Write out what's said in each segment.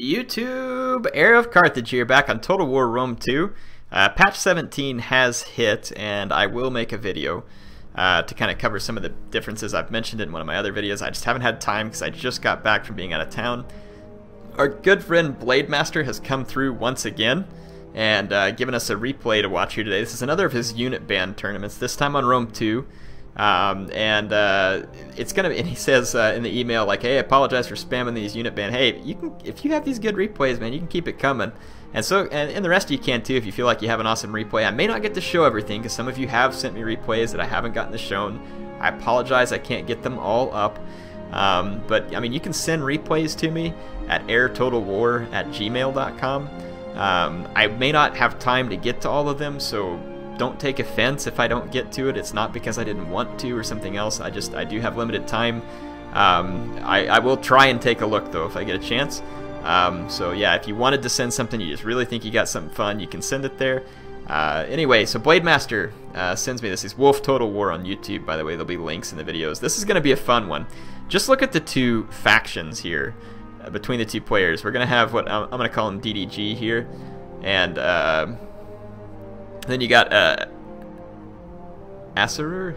YouTube, HeirofCarthage here, back on Total War Rome 2. Patch 17 has hit, and I will make a video to kind of cover some of the differences. I've mentioned it in one of my other videos. I just haven't had time because I just got back from being out of town. Our good friend Blademaster has come through once again and given us a replay to watch here today. This is another of his unit ban tournaments, this time on Rome 2. It's gonna be, and he says in the email, like, hey, I apologize for spamming these unit ban. Hey, you can, if you have these good replays, man, you can keep it coming. And so, and the rest of you can too, if you feel like you have an awesome replay. I may not get to show everything because some of you have sent me replays that I haven't gotten to shown. I apologize, I can't get them all up. But I mean, you can send replays to me at airtotalwar@gmail.com. I may not have time to get to all of them, so don't take offense if I don't get to it. It's not because I didn't want to or something else. I do have limited time. I will try and take a look though if I get a chance. So yeah, if you wanted to send something, you just really think you got something fun, you can send it there. Anyway, so Blademaster sends me this. It's Wolf Total War on YouTube, by the way. There'll be links in the videos. This is going to be a fun one. Just look at the two factions here between the two players. We're going to have what I'm going to call him DDG here, and then you got Assessor,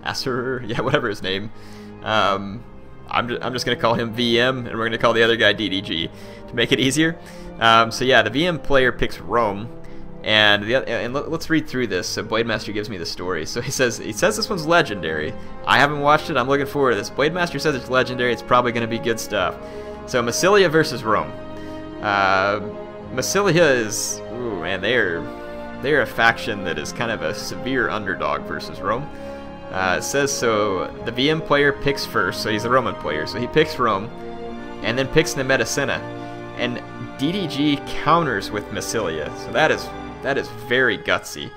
yeah, whatever his name. I'm just gonna call him VM, and we're gonna call the other guy DDG to make it easier. So yeah, the VM player picks Rome, and let's read through this. So Blademaster gives me the story. So he says this one's legendary. I haven't watched it. I'm looking forward to this. Blademaster says it's legendary. It's probably gonna be good stuff. So Massilia versus Rome. Massilia is, ooh man, they're a faction that is kind of a severe underdog versus Rome. It says so the VM player picks first, so he's a Roman player, so he picks Rome, and then picks Nemeticena, and DDG counters with Massilia. So that is very gutsy,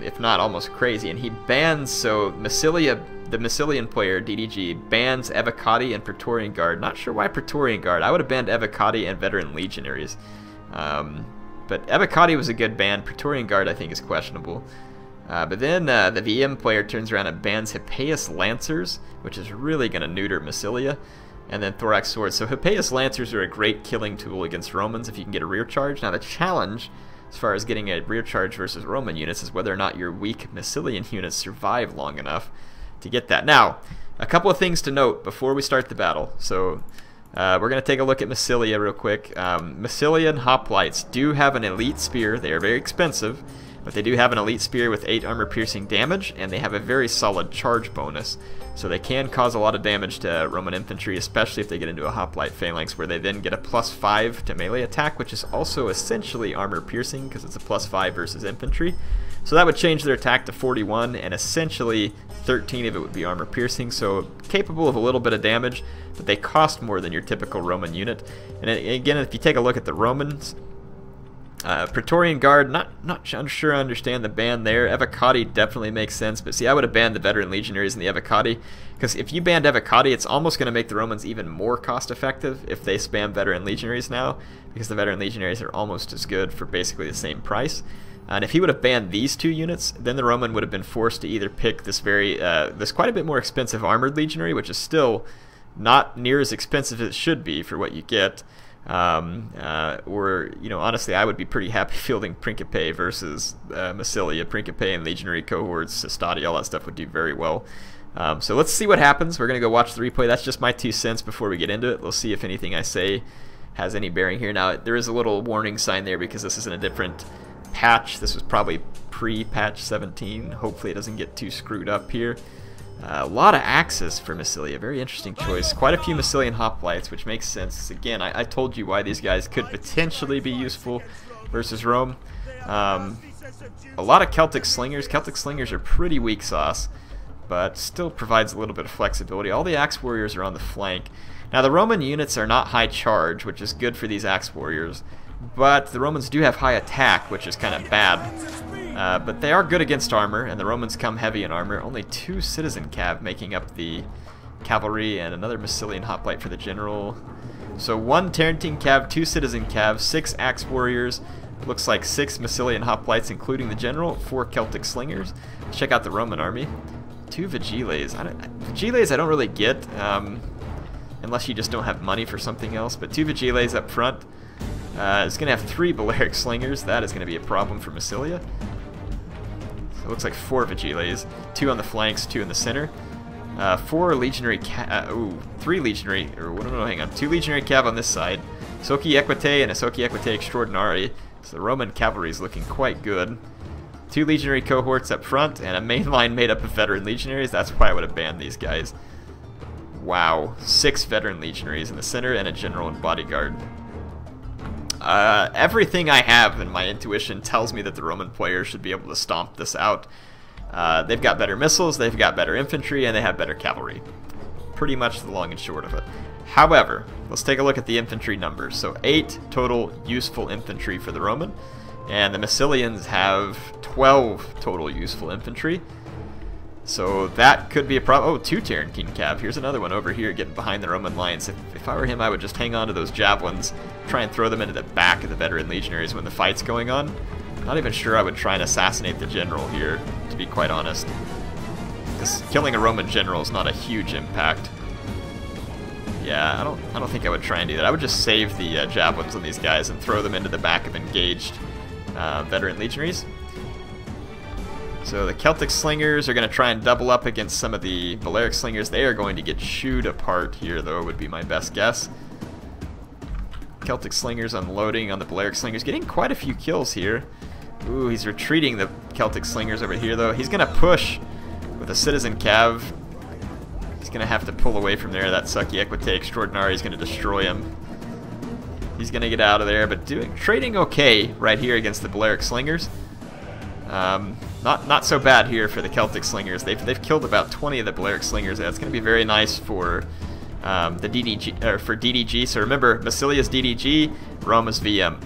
if not almost crazy. And he bans, so Massilia, the Massilian player DDG bans Evocati and Praetorian Guard. Not sure why Praetorian Guard. I would have banned Evocati and Veteran Legionaries. But Evocati was a good ban. Praetorian Guard I think is questionable. But then the VM player turns around and bans Hippeus Lancers, which is really going to neuter Massilia, and then Thorax Swords. So Hippeus Lancers are a great killing tool against Romans if you can get a rear charge. Now the challenge, as far as getting a rear charge versus Roman units, is whether or not your weak Massilian units survive long enough to get that. Now, a couple of things to note before we start the battle. So we're going to take a look at Massilia real quick. Massilian hoplites do have an elite spear. They are very expensive, but they do have an elite spear with 8 armor-piercing damage, and they have a very solid charge bonus. So they can cause a lot of damage to Roman infantry, especially if they get into a hoplite phalanx, where they then get a +5 to melee attack, which is also essentially armor-piercing because it's a +5 versus infantry. So that would change their attack to 41, and essentially 13 of it would be armor-piercing, so capable of a little bit of damage, but they cost more than your typical Roman unit. And again, if you take a look at the Romans, Praetorian Guard, not sure I understand the ban there. Evocati definitely makes sense, but see, I would have banned the Veteran Legionaries and the Evocati, because if you banned Evocati, it's almost going to make the Romans even more cost-effective if they spam Veteran Legionaries now, because the Veteran Legionaries are almost as good for basically the same price. And if he would have banned these two units, then the Roman would have been forced to either pick this this quite a bit more expensive Armored Legionary, which is still not near as expensive as it should be for what you get, or, you know, honestly, I would be pretty happy fielding Principe versus Massilia. Principe and Legionary cohorts, Stati, all that stuff would do very well. So let's see what happens. We're going to go watch the replay. That's just my 2 cents before we get into it. We'll see if anything I say has any bearing here. Now, there is a little warning sign there because this is in a different patch. This was probably pre-patch 17. Hopefully it doesn't get too screwed up here. A lot of axes for Massilia. Very interesting choice. Quite a few Massilian hoplites, which makes sense. Again, I told you why these guys could potentially be useful versus Rome. A lot of Celtic Slingers. Celtic Slingers are pretty weak sauce, but still provides a little bit of flexibility. All the Axe Warriors are on the flank. Now, the Roman units are not high charge, which is good for these Axe Warriors, but the Romans do have high attack, which is kind of bad. But they are good against armor, and the Romans come heavy in armor. Only 2 citizen cav making up the cavalry, and another Massilian hoplite for the general. So 1 Tarentine cav, 2 citizen cav, 6 axe warriors. Looks like 6 Massilian hoplites, including the general. 4 Celtic slingers. Let's check out the Roman army. 2 Vigiles. Vigiles I don't really get. unless you just don't have money for something else. But 2 Vigiles up front. It's going to have 3 Balearic Slingers. That is going to be a problem for Massilia. So it looks like 4 Vigiles. 2 on the flanks, 2 in the center. 4 Legionary Cav. 3 Legionary. Or what? No, hang on. 2 Legionary Cav on this side. Soki Equite and a Soki Equite Extraordinary. So the Roman cavalry is looking quite good. 2 Legionary cohorts up front and a main line made up of Veteran Legionaries. That's why I would have banned these guys. Wow. 6 Veteran Legionaries in the center and a General and Bodyguard. Everything I have in my intuition tells me that the Roman players should be able to stomp this out. They've got better missiles, they've got better infantry, and they have better cavalry. Pretty much the long and short of it. However, let's take a look at the infantry numbers. So 8 total useful infantry for the Roman, and the Massilians have 12 total useful infantry. So that could be a problem. Oh, 2 Tarentine Cav. Here's another one over here getting behind the Roman lines. If I were him, I would just hang on to those javelins, try and throw them into the back of the Veteran Legionaries when the fight's going on. Not even sure I would try and assassinate the general here, to be quite honest. Because killing a Roman general is not a huge impact. Yeah, I don't think I would try and do that. I would just save the javelins on these guys and throw them into the back of engaged Veteran Legionaries. So the Celtic Slingers are going to try and double up against some of the Balearic Slingers. They are going to get chewed apart here, though, would be my best guess. Celtic Slingers unloading on the Balearic Slingers, getting quite a few kills here. Ooh, he's retreating the Celtic Slingers over here, though. He's going to push with a Citizen Cav. He's going to have to pull away from there. That Soki Equite Extraordinary is going to destroy him. He's going to get out of there, but trading okay right here against the Balearic Slingers. Not so bad here for the Celtic Slingers. They've killed about 20 of the Balearic Slingers. That's going to be very nice for the DDG, or for DDG. So remember, Massilia's DDG, Roma's VM.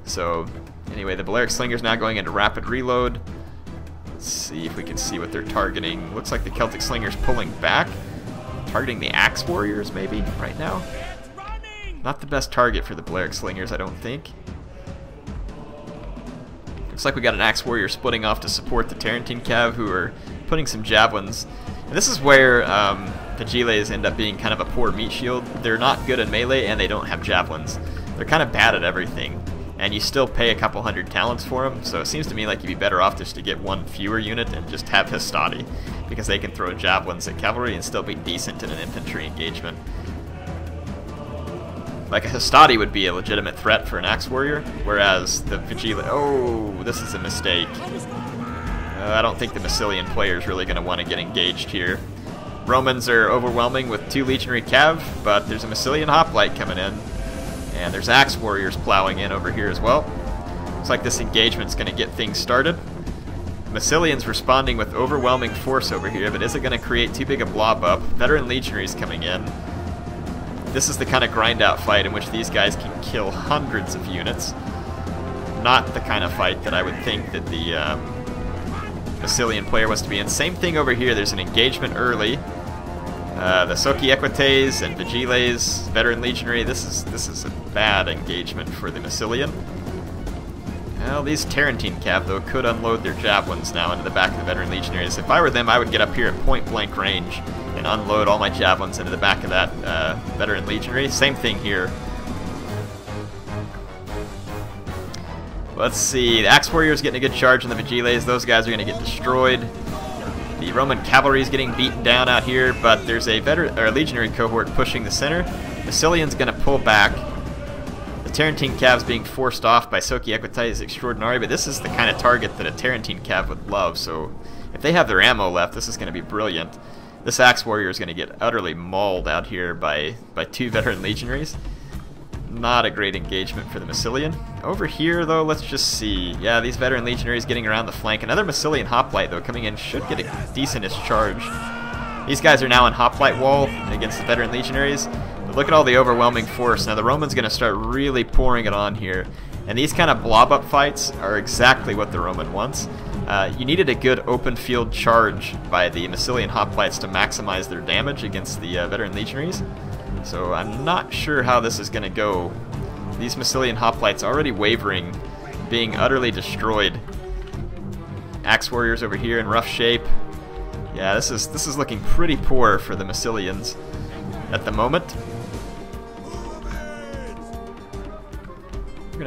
So anyway, the Balearic Slingers now going into rapid reload. Let's see if we can see what they're targeting. Looks like the Celtic Slingers pulling back, targeting the Axe Warriors maybe right now. Not the best target for the Balearic Slingers, I don't think. Looks like we got an Axe Warrior splitting off to support the Tarentine Cav, who are putting some javelins. And this is where the Giles end up being kind of a poor meat shield. They're not good at melee, and they don't have javelins. They're kind of bad at everything, and you still pay a couple hundred talents for them, so it seems to me like you'd be better off just to get 1 fewer unit and just have Hastati, because they can throw javelins at cavalry and still be decent in an infantry engagement. Like a Hastati would be a legitimate threat for an Axe Warrior, whereas the Vigila... Oh, this is a mistake. I don't think the Massilian player is really going to want to get engaged here. Romans are overwhelming with 2 Legionary Cav, but there's a Massilian Hoplite coming in, and there's Axe Warriors plowing in over here as well. Looks like this engagement's going to get things started. Massilians responding with overwhelming force over here, but is it going to create too big a blob up? Veteran Legionaries coming in. This is the kind of grind-out fight in which these guys can kill hundreds of units. Not the kind of fight that I would think that the Massilian player wants to be in. Same thing over here. There's an engagement early. The Soki Equites and Vigiles, Veteran Legionary. This is a bad engagement for the Massilian. Well, these Tarentine Cav, though, could unload their javelins now into the back of the Veteran Legionaries. If I were them, I would get up here at point-blank range and unload all my javelins into the back of that Veteran Legionary. Same thing here. Let's see. The Axe Warriors getting a good charge on the Vigiles. Those guys are going to get destroyed. The Roman cavalry is getting beaten down out here, but there's a Legionary cohort pushing the center. Massilian's going to pull back. The Tarentine Cav's being forced off by Soki Equites Extraordinary, but this is the kind of target that a Tarentine Cav would love, so if they have their ammo left, this is going to be brilliant. This Axe Warrior is going to get utterly mauled out here by 2 Veteran Legionaries. Not a great engagement for the Massilian. Over here, though, let's just see. Yeah, these Veteran Legionaries getting around the flank. Another Massilian Hoplite, though, coming in should get a decentish charge. These guys are now in Hoplite wall against the Veteran Legionaries. But look at all the overwhelming force. Now the Roman's going to start really pouring it on here. And these kind of blob-up fights are exactly what the Roman wants. You needed a good open field charge by the Massilian Hoplites to maximize their damage against the Veteran Legionaries. So I'm not sure how this is going to go. These Massilian Hoplites already wavering, being utterly destroyed. Axe Warriors over here in rough shape. Yeah, this is looking pretty poor for the Massilians at the moment.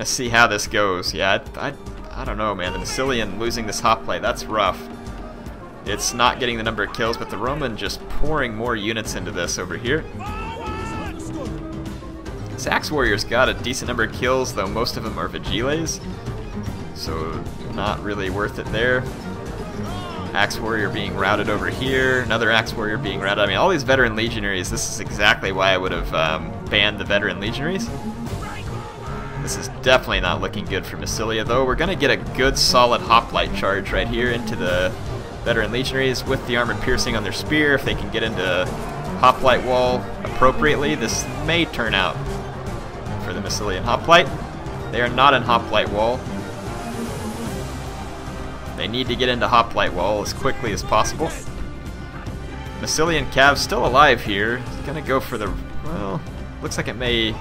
gonna see how this goes. Yeah, I don't know, man. The Massilian losing this hoplite, that's rough. It's not getting the number of kills, but the Roman just pouring more units into this over here. This Axe Warrior's got a decent number of kills, though most of them are Vigiles, so not really worth it there. Axe Warrior being routed over here, another Axe Warrior being routed. I mean, all these Veteran Legionaries, this is exactly why I would have banned the Veteran Legionaries. This is definitely not looking good for Massilia, though. We're going to get a good solid hoplite charge right here into the Veteran Legionaries with the Armored Piercing on their spear. If they can get into hoplite wall appropriately, this may turn out for the Massilian hoplite. They are not in hoplite wall. They need to get into hoplite wall as quickly as possible. Massilian Cav still alive here. It's going to go for the... well, looks like it may...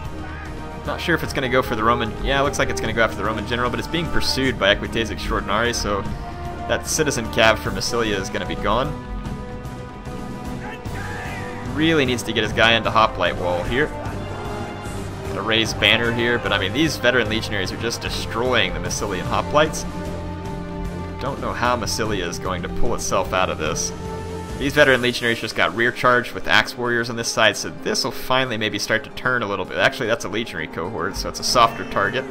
not sure if it's going to go for the Roman... yeah, it looks like it's going to go after the Roman General, but it's being pursued by Equites Extraordinari, so that Citizen Cav for Massilia is going to be gone. Really needs to get his guy into hoplite wall here. Gonna raise banner here, but I mean, these Veteran Legionaries are just destroying the Massilian hoplites. Don't know how Massilia is going to pull itself out of this. These Veteran Legionaries just got rear charged with Axe Warriors on this side, so this will finally maybe start to turn a little bit. Actually, that's a Legionary cohort, so it's a softer target.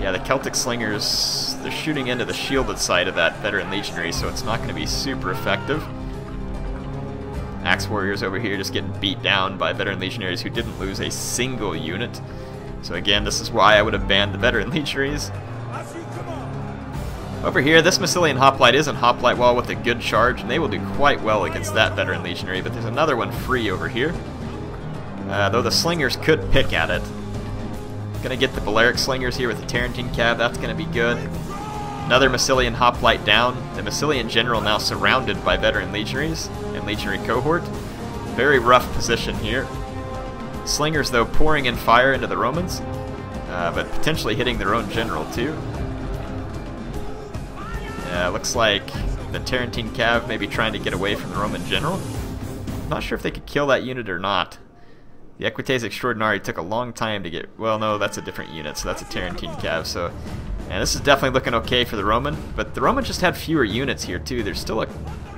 Yeah, the Celtic Slingers, they're shooting into the shielded side of that Veteran Legionary, so it's not going to be super effective. Axe Warriors over here just getting beat down by Veteran Legionaries who didn't lose a single unit. So again, this is why I would have banned the Veteran Legionaries. Over here, this Massilian hoplite is in hoplite wall with a good charge, and they will do quite well against that Veteran Legionary, but there's another one free over here. Though the Slingers could pick at it. Gonna get the Balearic Slingers here with the Tarentine Cav, that's gonna be good. Another Massilian hoplite down. The Massilian General now surrounded by Veteran Legionaries and Legionary cohort. Very rough position here. Slingers, though, pouring in fire into the Romans, but potentially hitting their own General, too. Looks like the Tarentine Cav may be trying to get away from the Roman General. Not sure if they could kill that unit or not. The Equites Extraordinari took a long time to get... well, no, that's a different unit, so that's a Tarentine Cav. So, and this is definitely looking okay for the Roman, but the Roman just had fewer units here, too. There's still a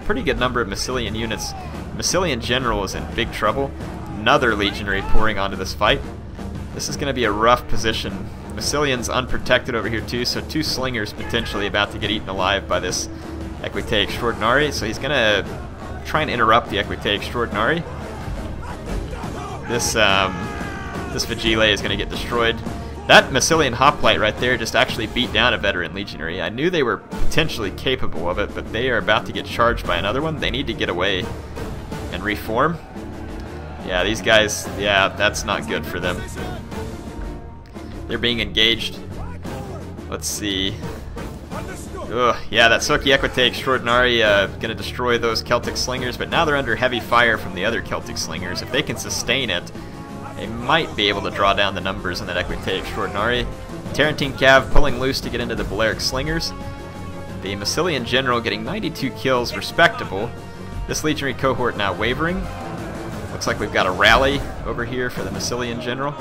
pretty good number of Massilian units. Massilian General is in big trouble. Another Legionary pouring onto this fight. This is going to be a rough position. Massilian's unprotected over here too, so two Slingers potentially about to get eaten alive by this Equite Extraordinari, so he's going to try and interrupt the Equite Extraordinari. This Vigile is going to get destroyed. That Massilian hoplite right there just actually beat down a Veteran Legionary. I knew they were potentially capable of it, but they are about to get charged by another one. They need to get away and reform. Yeah, these guys, yeah, that's not good for them. They're being engaged. Let's see. Ugh, yeah, that Soki Equite Extraordinari gonna destroy those Celtic Slingers, but now they're under heavy fire from the other Celtic Slingers. If they can sustain it, they might be able to draw down the numbers in that Equite Extraordinari. Tarentine Cav pulling loose to get into the Balearic Slingers. The Massilian General getting 92 kills, respectable. This Legionary cohort now wavering. Looks like we've got a rally over here for the Massilian General.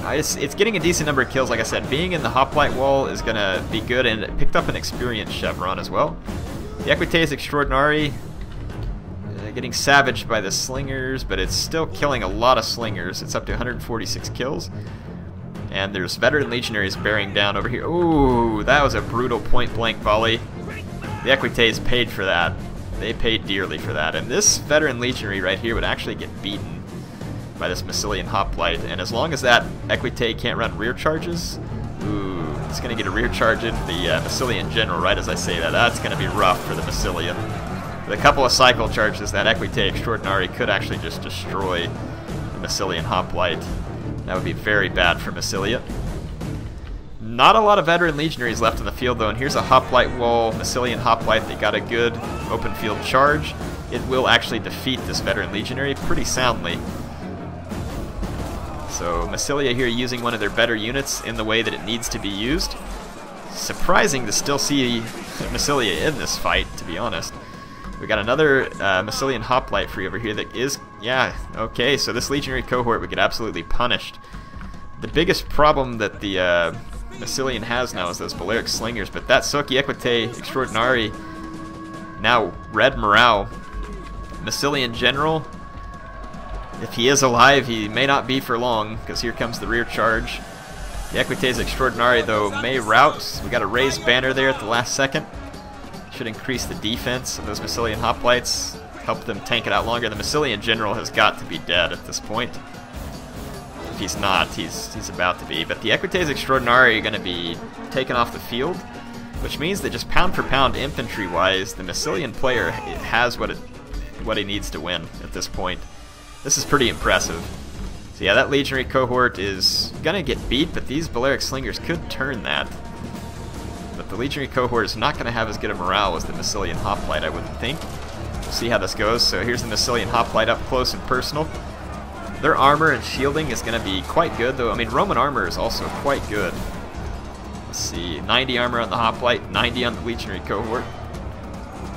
It's getting a decent number of kills, like I said. Being in the hoplite wall is going to be good, and it picked up an experience chevron as well. The Equites Extraordinari getting savaged by the Slingers, but it's still killing a lot of Slingers. It's up to 146 kills. And there's Veteran Legionaries bearing down over here. Ooh, that was a brutal point-blank volley. The Equites paid for that. They paid dearly for that. And this Veteran Legionary right here would actually get beaten by this Massilian hoplite, and as long as that Equite can't run rear charges, ooh, it's going to get a rear charge into the Massilian General right as I say that. That's going to be rough for the Massilian. With a couple of cycle charges, that Equite Extraordinari could actually just destroy the Massilian hoplite. That would be very bad for Massilia. Not a lot of Veteran Legionaries left in the field, though, and here's a hoplite wall, Massilian hoplite. They got a good open field charge. It will actually defeat this Veteran Legionary pretty soundly. So Massilia here using one of their better units in the way that it needs to be used. Surprising to still see Massilia in this fight, to be honest. We got another Massilian hoplite free over here that is, yeah, okay, so this Legionary cohort would get absolutely punished The biggest problem that the Massilian has now is those Balearic Slingers, but that Soki Equite Extraordinary, now red morale. Massilian General, if he is alive, he may not be for long, because here comes the rear charge. The Equites Extraordinary, though, may rout. We got a raised banner there at the last second. Should increase the defense of those Massilian Hoplites, help them tank it out longer. The Massilian General has got to be dead at this point. If he's not, he's about to be. But the Equites Extraordinary are going to be taken off the field, which means that just pound for pound, infantry-wise, the Massilian player has what he needs to win at this point. This is pretty impressive. So yeah, that Legionary cohort is gonna get beat, but these Balearic Slingers could turn that. But the Legionary cohort is not gonna have as good a morale as the Massilian Hoplite, I wouldn't think. We'll see how this goes. So here's the Massilian Hoplite up close and personal. Their armor and shielding is gonna be quite good, though. I mean, Roman armor is also quite good. Let's see, 90 armor on the Hoplite, 90 on the Legionary cohort.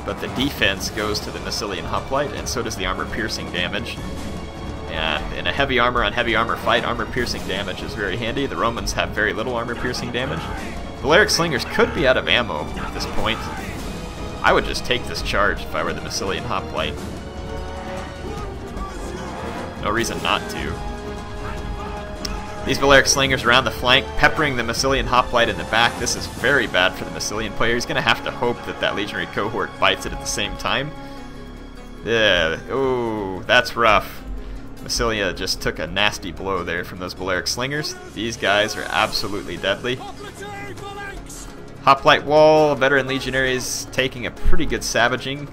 But the defense goes to the Massilian Hoplite, and so does the armor piercing damage. And in a heavy armor on heavy armor fight, armor piercing damage is very handy. The Romans have very little armor piercing damage. Balearic Slingers could be out of ammo at this point. I would just take this charge if I were the Massilian Hoplite. No reason not to. These Balearic Slingers around the flank, peppering the Massilian Hoplite in the back. This is very bad for the Massilian player. He's going to have to hope that that Legionary cohort bites it at the same time. Yeah, oh, that's rough. Massilia just took a nasty blow there from those Balearic Slingers. These guys are absolutely deadly. Hoplite wall, veteran legionaries taking a pretty good savaging.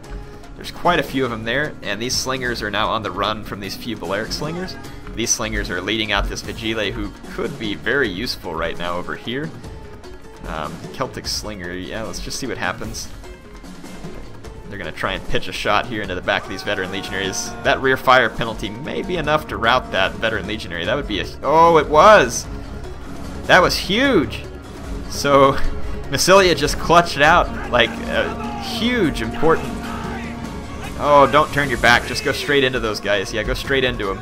There's quite a few of them there, and these slingers are now on the run from these few Balearic Slingers. These slingers are leading out this Vigile, who could be very useful right now over here. Celtic Slinger, yeah, let's just see what happens. They're going to try and pitch a shot here into the back of these veteran legionaries. That rear fire penalty may be enough to rout that veteran legionary. That would be a... Oh, it was! That was huge! So, Massilia just clutched out like a huge, important... Oh, don't turn your back. Just go straight into those guys. Yeah, go straight into them.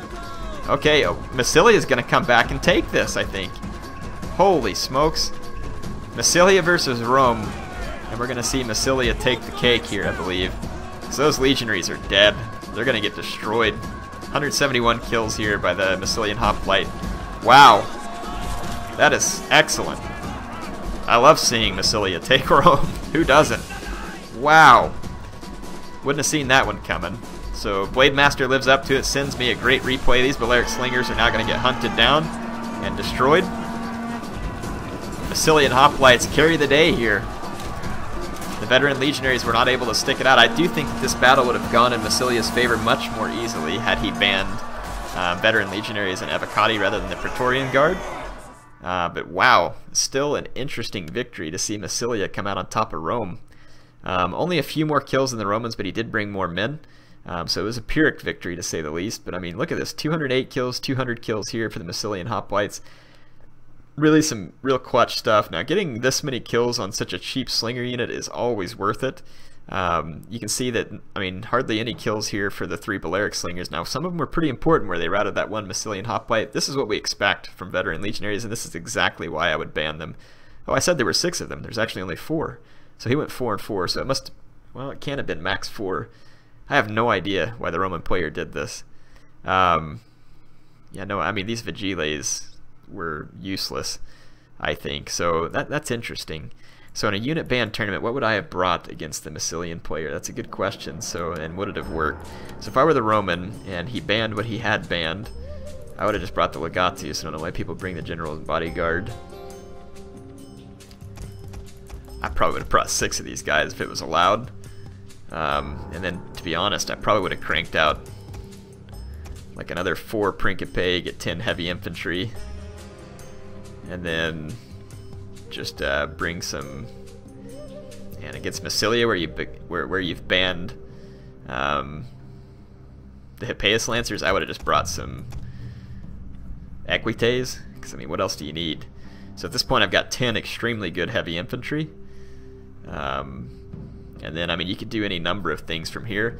Okay, Massilia is going to come back and take this, I think. Holy smokes. Massilia versus Rome. And we're going to see Massilia take the cake here, I believe. So those legionaries are dead. They're going to get destroyed. 171 kills here by the Massilian Hoplite. Wow. That is excellent. I love seeing Massilia take Rome. Who doesn't? Wow. Wouldn't have seen that one coming. So Blademaster lives up to it, sends me a great replay. These Balearic Slingers are now going to get hunted down and destroyed. Massilian Hoplites carry the day here. The veteran legionaries were not able to stick it out. I do think that this battle would have gone in Massilia's favor much more easily had he banned veteran legionaries and Evocati rather than the Praetorian Guard. But wow, still an interesting victory to see Massilia come out on top of Rome. Only a few more kills than the Romans, but he did bring more men. So it was a Pyrrhic victory to say the least. But I mean, look at this, 208 kills, 200 kills here for the Massilian Hoplites. Really some real clutch stuff. Now, getting this many kills on such a cheap slinger unit is always worth it. You can see that, I mean, hardly any kills here for the 3 Balearic Slingers. Now, some of them were pretty important where they routed that one Massilian Hoplite. This is what we expect from veteran legionaries, and this is exactly why I would ban them. Oh, I said there were 6 of them. There's actually only 4. So he went 4 and 4, so it must, well, it can't have been max 4. I have no idea why the Roman player did this. Yeah, no, I mean, these Vigiles were useless, I think. So that's interesting. So in a unit ban tournament, what would I have brought against the Massilian player? That's a good question. So, and would it have worked? So if I were the Roman and he banned what he had banned, I would have just brought the Legatius. I don't know why people bring the General's Bodyguard. I probably would have brought 6 of these guys if it was allowed. And then, to be honest, I probably would have cranked out like another 4 Principe, get 10 heavy infantry, and then just bring some. And against Massilia, where you've banned the Hippeus Lancers, I would have just brought some Equites, because I mean, what else do you need? So at this point, I've got 10 extremely good heavy infantry. And then, I mean, you could do any number of things from here.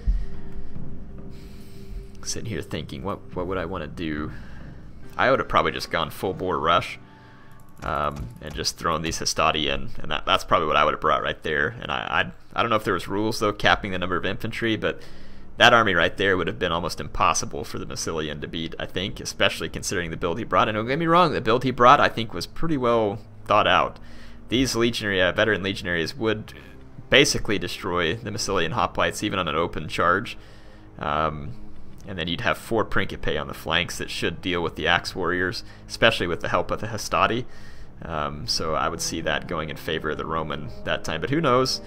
Sitting here thinking, what would I want to do? I would have probably just gone full bore rush and just thrown these Hastati in, and that's probably what I would have brought right there. And I don't know if there was rules though capping the number of infantry, but that army right there would have been almost impossible for the Massilian to beat, I think, especially considering the build he brought. And don't get me wrong, the build he brought I think was pretty well thought out. These legionary, veteran legionaries would basically destroy the Massilian hoplites even on an open charge. And then you'd have 4 Principe on the flanks that should deal with the Axe Warriors, especially with the help of the Hastati. So I would see that going in favor of the Roman that time. But who knows?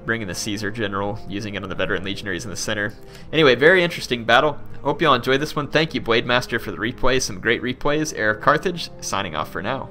Bringing the Caesar general, using it on the veteran legionaries in the center. Anyway, very interesting battle. Hope you all enjoyed this one. Thank you, Blademaster, for the replay. Some great replays. HeirofCarthage, signing off for now.